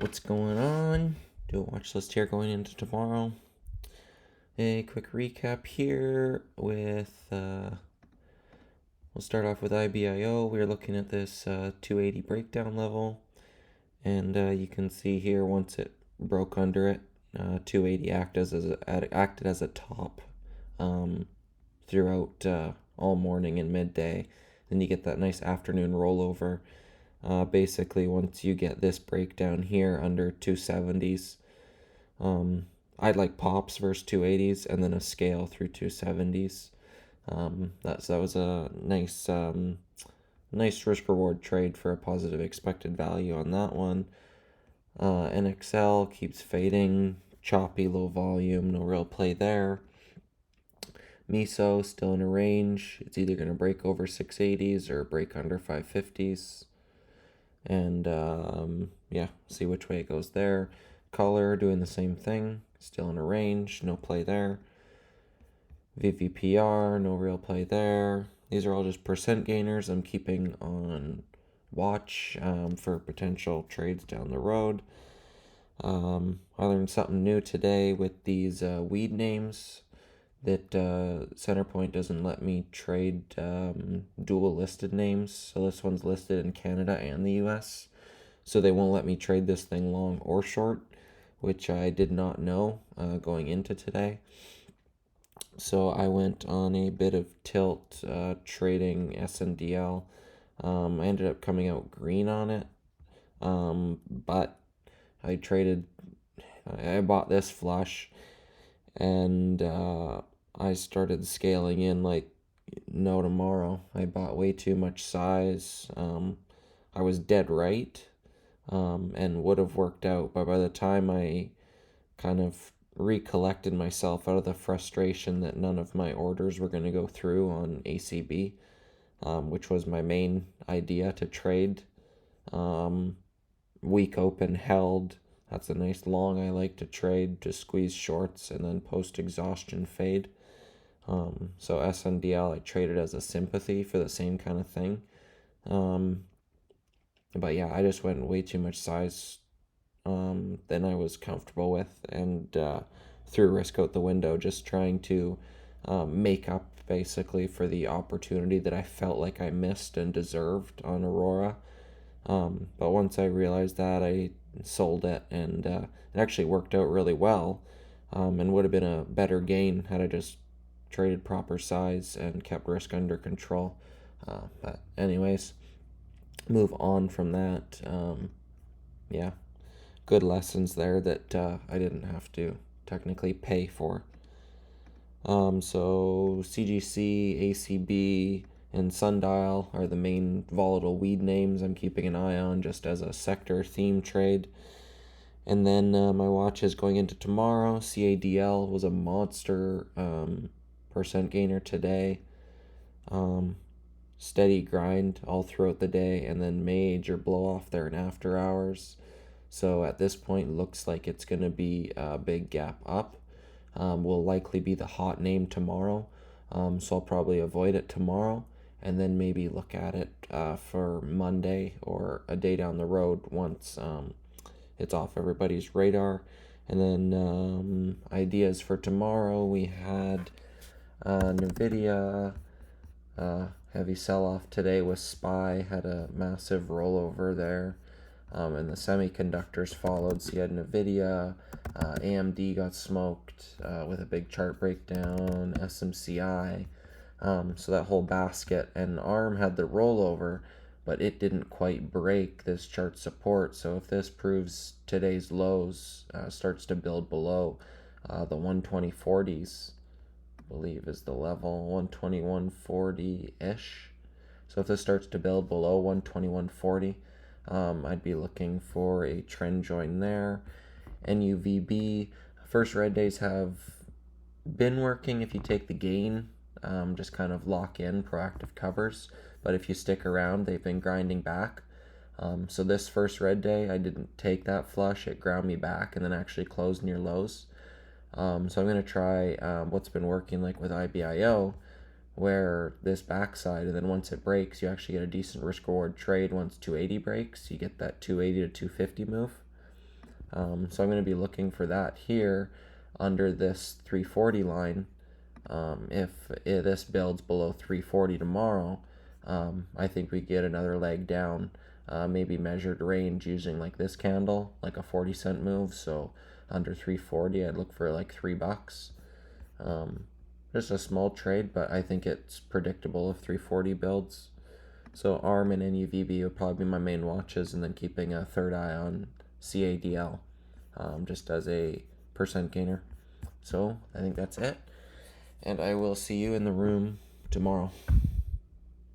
What's going on? Do a watch list here going into tomorrow. A quick recap here we'll start off with IBIO. We're looking at this 280 breakdown level, and you can see here once it broke under it, 280 acted as a top throughout all morning and midday. Then you get that nice afternoon rollover. Basically, once you get this breakdown here under 270s, I'd like pops versus 280s and then a scale through 270s. That was a nice risk reward trade for a positive expected value on that one. NXL keeps fading, choppy, low volume, no real play there. MISO still in a range. It's either going to break over 680s or break under 550s. And see which way it goes there. Color doing the same thing, still in a range, no play there. VVPR, no real play there. These are all just percent gainers I'm keeping on watch for potential trades down the road. I learned something new today with these weed names that Centerpoint doesn't let me trade dual listed names. So this one's listed in Canada and the US. So they won't let me trade this thing long or short, which I did not know going into today. So I went on a bit of tilt trading SNDL. I ended up coming out green on it, but I bought this flush, and I started scaling in like no tomorrow. I bought way too much size. I was dead right, and would have worked out, but by the time I kind of recollected myself out of the frustration that none of my orders were going to go through on ACB, which was my main idea to trade. Week open held. That's a nice long I like to trade to squeeze shorts and then post exhaustion fade. So SNDL I traded as a sympathy for the same kind of thing. But yeah, I just went way too much size than I was comfortable with, and threw risk out the window, just trying to make up basically for the opportunity that I felt like I missed and deserved on Aurora. But once I realized that, I sold it, and it actually worked out really well, and would have been a better gain had I just traded proper size and kept risk under control. But anyways, move on from that. Good lessons there that I didn't have to technically pay for. So CGC, ACB, and Sundial are the main volatile weed names I'm keeping an eye on just as a sector theme trade. And then my watch is going into tomorrow. CADL was a monster percent gainer today. Steady grind all throughout the day, and then major blow off there in after hours. So at this point, looks like it's going to be a big gap up. Will likely be the hot name tomorrow. So I'll probably avoid it tomorrow, and then maybe look at it for Monday or a day down the road once it's off everybody's radar. And then ideas for tomorrow, we had NVIDIA, heavy sell-off today with SPY, had a massive rollover there. And the semiconductors followed. So you had NVIDIA, AMD got smoked with a big chart breakdown, SMCI. So that whole basket, and ARM had the rollover, but it didn't quite break this chart support. So if this proves today's lows, starts to build below the 120.40s, I believe is the level, 121.40-ish. So if this starts to build below 121.40, I'd be looking for a trend join there. NUVB, first red days have been working if you take the gain, just kind of lock in proactive covers. But if you stick around, they've been grinding back. So this first red day, I didn't take that flush. It ground me back and then actually closed near lows. So I'm going to try what's been working like with IBIO, where this backside, and then once it breaks, you actually get a decent risk reward trade. Once 280 breaks, you get that 280 to 250 move. So I'm going to be looking for that here under this 340 line. If this builds below 340 tomorrow, I think we get another leg down, maybe measured range using like this candle, like a 40-cent move. So under 340, I'd look for like $3. Um, just a small trade, but I think it's predictable if 340 builds. So ARM and NUVB would probably be my main watches, and then keeping a third eye on CADL, just as a percent gainer. So I think that's it, and I will see you in the room tomorrow.